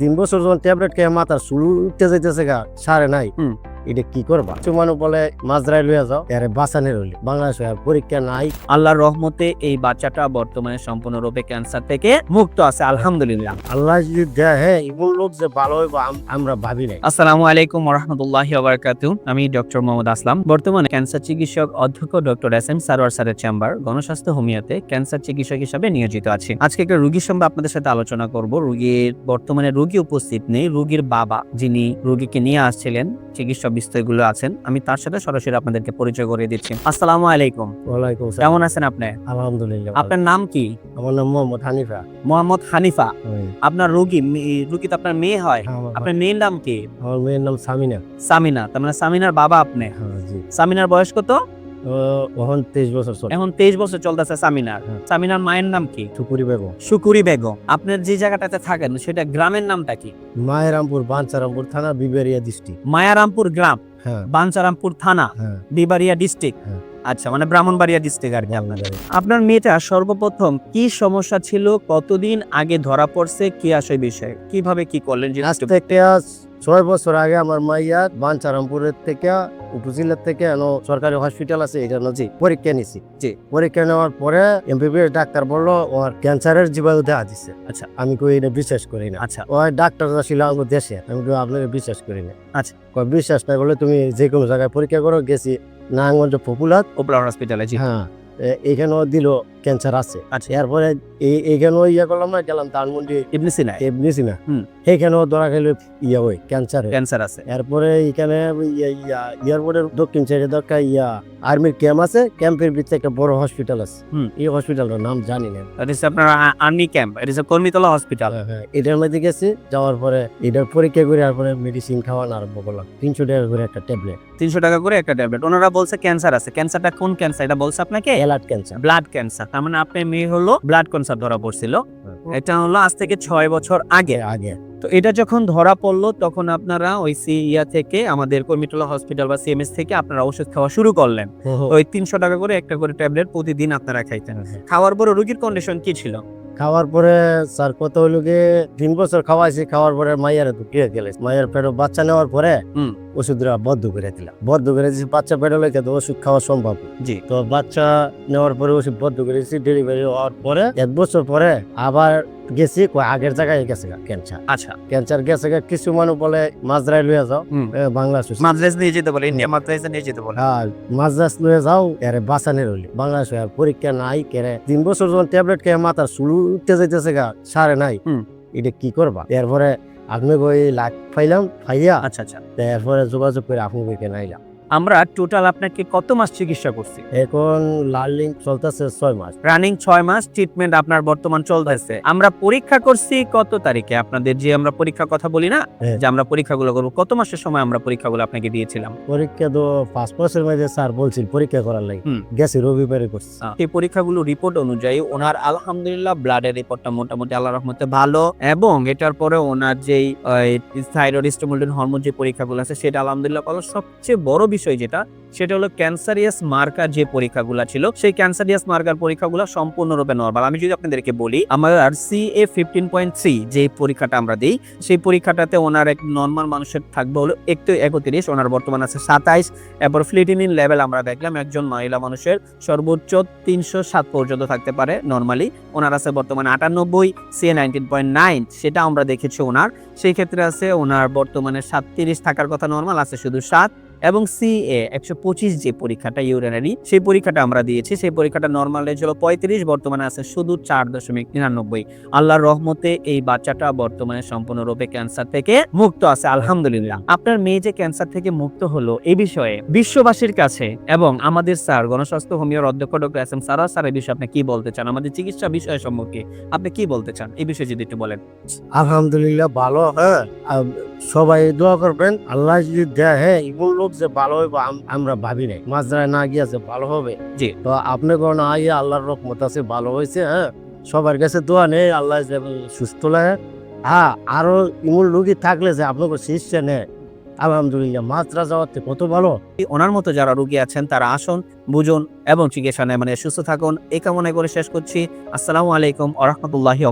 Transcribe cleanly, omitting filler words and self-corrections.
3 বছর যখন ট্যাবলেট খেয়ে মাথার চুল উঠতে যাইতেছে গা সারে নাই, এটা কি করবা? মানুষ বলে মাজরাই লইয়া যাও, এরে বাঁচানের হইলে বাংলাদেশে আর পরীক্ষা নাই। আল্লাহর রহমতে এই বাচ্চাটা বর্তমানে সম্পূর্ণরূপে ক্যান্সার থেকে মুক্ত আছে, আলহামদুলিল্লাহ। আল্লাহ যদি দেয়, হ্যাঁ, এমন লোক যে ভালো হইব আমরা ভাবি নাই। আসসালামু আলাইকুম ওয়া রাহমাতুল্লাহি ওয়া বারাকাতুহু। আমি ডক্টর মোহাম্মদ আসলাম, বর্তমানে ক্যান্সার চিকিৎসক অধ্যক্ষ ডক্টর এস.এম. সারোয়ার স্যারের চেম্বার গণস্বাস্থ্য হোমিওতে ক্যান্সার চিকিৎসক হিসেবে নিয়োজিত আছি। আজকে একটা রোগীর সম্পর্কে আপনাদের সাথে আলোচনা করব। রোগীর বর্তমানে রোগী উপস্থিত নেই, রোগীর বাবা যিনি রোগীকে নিয়ে আসছিলেন, চিকিৎসা বিস্তারগুলো আছেন, আমি তার সাথে সরাসরি আপনাদেরকে পরিচয় করে দিচ্ছি। আসসালামু আলাইকুম। ওয়ালাইকুম আসসালাম। কেমন আছেন আপনি? আলহামদুলিল্লাহ। আপনার নাম কি? আমার নাম মোহাম্মদ হানিফা। মোহাম্মদ হানিফা। আপনার রোগী তো আপনার মেয়ে হয়, হ্যাঁ, আপনার মেয়ের নাম কি? আমার মেয়ের নাম সামিনা। সামিনা। তার মানে সামিনার বাবা আপনি। হ্যাঁ, জি। সামিনার বয়স কত? এখন 23 বছর চলে। এখন 23 বছর চলতেছে সামিনার। হ্যাঁ। সামিনার মায়ের নাম কি? টুকুরি বেগম। শুকুরি বেগম। আপনার যে জায়গাটাতে থাকেন সেটা গ্রামের নামটা কি? মায়েরামপুর, বাঞ্চারামপুর থানা, বিবেরিয়া ডিস্ট্রিক্ট। মায়ারামপুর গ্রাম, হ্যাঁ, বাঞ্চারামপুর থানা, হ্যাঁ। বিবাড়িয়া ডিস্ট্রিক্ট। হ্যাঁ। আচ্ছা, মানে ব্রাহ্মণবাড়িয়া ডিস্ট্রিক্ট আর কি আপনাদের। আপনার মেয়েটা সর্বপ্রথম কি সমস্যা ছিল, কতদিন আগে ধরা পড়ছে, কি আসে বিষয়, কিভাবে কি করলেন? আজ থেকে 6 বছর আগে আমার মাইয়া বাঞ্চারামপুরের থেকে উপজেলার থেকে সরকারি হসপিটাল আছে, এটা জি পরীক্ষা নিছি। জি। পরীক্ষা নেওয়ার পরে এমবিবিএস ডাক্তার বললো ওর ক্যান্সারের জীবাণু দেখা দিছে। আচ্ছা। আমি কই এটা বিশ্বাস করি না। আচ্ছা। ওই ডাক্তার ছিল আমার দেশে, আমি কই আপনাকে বিশ্বাস করি না। আচ্ছা। কই বিশ্বাস না বলে তুমি যে কোনো জায়গায় পরীক্ষা করো। গেছি নারায়ণগঞ্জ পপুলার উপলা হসপিটালে। জি। হ্যাঁ, এখানেও দিল ক্যান্সার আছে। আচ্ছা। এরপরে এইখানেও করলাম না, গেলাম ধানমন্ডি ইবনে সিনা। এমনিছি না, হুম। সেইখানেও ধরা গেল ওই ক্যান্সার আছে। এরপরে এখানে এয়ারপোর্টের দক্ষিণ সাইডে দরকার আর্মির ক্যাম্প আছে, ক্যাম্পের ভিতরে একটা বড় হসপিটাল আছে। এই হসপিটালটার নাম জানি না। এটা হচ্ছে আপনার আর্মি ক্যাম্প, এটা হচ্ছে কর্মীতলা হসপিটাল। এটার মধ্যে গেছি, যাওয়ার পরে এটার পরীক্ষা করে তারপরে মেডিসিন খাওয়ানো আরম্ভ করলাম। 300 টাকা করে একটা ট্যাবলেট। 300 টাকা করে একটা ট্যাবলেট। ওনারা বলছে ক্যান্সার আছে। ক্যান্সারটা কোন ক্যান্সার এটা বলছে আপনাকে? Alert cancer. Blood cancer. তার মানে আপনার মেয়ে হলো ব্লাড ক্যান্সার ধরা পড়ছিল। এটা হলো আজ থেকে 6 বছর আগে। তো এটা যখন ধরা পড়লো তখন আপনারা ওই থেকে আমাদের কর্মীটোলা হসপিটাল বা সিএমএস থেকে আপনারা ওষুধ খাওয়া শুরু করলেন। ওই 300 টাকা করে একটা করে ট্যাবলেট প্রতিদিন আপনারা খাইতেন। খাওয়ার পরে রোগীর কন্ডিশন কি ছিল? খাওয়ার পরে স্যার কত হইল গিয়ে 3 বছর খাওয়াইছি। খাওয়ার পরে মাইয়ারে ঢুকিয়ে গেলে মাইয়ার পেটে বাচ্চা নেওয়ার পরে ওষুধরা বদ্ধ করে দিলাম। বদ্ধ করে দিয়েছি, বাচ্চা পেটে লেগে তো ওষুধ খাওয়া সম্ভব। জি। তো বাচ্চা নেওয়ার পরে ওষুধ বদ্ধ করে দিয়েছি। ডেলিভারি হওয়ার পরে 1 বছর পরে আবার গেছি, আগের জায়গায় গেছে ক্যান্সার। আচ্ছা। ক্যান্সার গেছে। কিছু মানুষ বলে মাজরাই লইয়া যাও, বাংলাদেশ মাদ্রাজ নিয়ে যেতে বলে, ইন্ডিয়া মাদ্রাজে নিয়ে যেতে বলে। হ্যাঁ, মাদ্রাজ লইয়া যাও, এরে বাঁচানের হইলে বাংলাদেশে আর পরীক্ষা নাই। কেরে 3 বছর যখন ট্যাবলেট খেয়ে মাথার চুল উঠতে যাইতেছে গা সারে নাই, এটা কি করবা? এরপরে আপনি ওই লাখ পাইলাম পাইয়া। আচ্ছা আচ্ছা। এরপরে যোগাযোগ করে আপনাকে নাইলাম। আমরা টোটাল আপনাকে কত মাস চিকিৎসা করছি? এখন লার্নিং চলতেছে 6 মাস। রানিং 6 মাস ট্রিটমেন্ট আপনার বর্তমান চলতেছে। আমরা পরীক্ষা করছি কত তারিখে? আপনাদের যে আমরা পরীক্ষার কথা বলি না, যে আমরা পরীক্ষাগুলো করব, কত মাসের সময় আমরা পরীক্ষাগুলো আপনাকে দিয়েছিলাম? পরীক্ষা তো 5 মাসের মধ্যে স্যার বলছিল পরীক্ষা করার লাগে। গেছি রবিবারে করছি। এই পরীক্ষাগুলো রিপোর্ট অনুযায়ী ওনার আলহামদুলিল্লাহ ব্লাডের রিপোর্টটা মোটামুটি আল্লাহর রহমতে ভালো, এবং এটার পরে ওনার যেই থাইরয়েড স্টিমুলেটিং হরমোন যে পরীক্ষাগুলো আছে সেটা আলহামদুলিল্লাহ ভালো। সবচেয়ে বড় বিষয় যেটা, সেটা হলো ক্যান্সারিয়াস মার্কার যে পরীক্ষাগুলো ছিল, সেই ক্যান্সারিয়াস মার্কার পরীক্ষাগুলো সম্পূর্ণরূপে নরমাল। আমি যদি আপনাদেরকে বলি, আমার CA 15.3 যে পরীক্ষাটা আমরা দিই, সেই পরীক্ষাটাতে ওনার এক নরমাল মানুষের থাকবে হলো 31, ওনার বর্তমান আছে 27। এরপর ফ্লিটিনিন লেভেল আমরা দেখলাম একজন মহিলা মানুষের সর্বোচ্চ 307 পর্যন্ত থাকতে পারে নরমালি। ওনার আছে বর্তমানে 98, CA 19.9 সেটা আমরা দেখেছি ওনার। সেই ক্ষেত্রে আছে ওনার বর্তমানে 37 থাকার কথা, নরমাল আছে শুধু 7। এবং CA 125 যে পরীক্ষাটা ইউরিনারি, সেই পরীক্ষাটা আমরা দিয়েছি, সেই পরীক্ষাটা নরমাল রেঞ্জ হলো 35, বর্তমানে আছে শুধু 4.99। আল্লাহর রহমতে এই বাচ্চাটা বর্তমানে সম্পূর্ণরূপে ক্যান্সার থেকে মুক্ত আছে, আলহামদুলিল্লাহ। আপনার মেয়ে যে ক্যান্সার থেকে মুক্ত হলো, এই বিষয়ে বিশ্ববাসীর কাছে এবং আমাদের স্যার গণস্বাস্থ্য হোমিওর অধ্যক্ষ ডক্টর এস.এম. সারোয়ার স্যার এই বিষয়ে আপনি কি বলতে চান? আমাদের চিকিৎসা বিষয় সম্পর্কে আপনি কি বলতে চান, এই বিষয়ে যদি একটু বলেন। আলহামদুলিল্লাহ ভালো। হ্যাঁ, সবাই দোয়া করবেন। আল্লাহ যদি দেয়, হ্যাঁ, এমন লোক যে ভালো হইব আমরা ভাবি নাই। মাজরায় না গিয়া যে ভালো হবে। জি। তো আপনি কোন আইয়া আল্লাহর রহমত আছে, ভালো হয়েছে। হ্যাঁ, সবার কাছে দোয়া নেই, আল্লাহ সুস্থ লাগে। হ্যাঁ, আরো এমন রোগী থাকলে যে আপনাকে শিষ্যে নেয়, আলহামদুলিল্লাহ। মাত্রা যাওয়াতে কত ভালো। ওনার মতো যারা রোগী আছেন তারা আসুন, বুঝুন এবং চিকিৎসা নেয়, মানে সুস্থ থাকুন, এই কামনা করে শেষ করছি। আসসালামু আলাইকুম ওয়া রাহমাতুল্লাহি ওয়া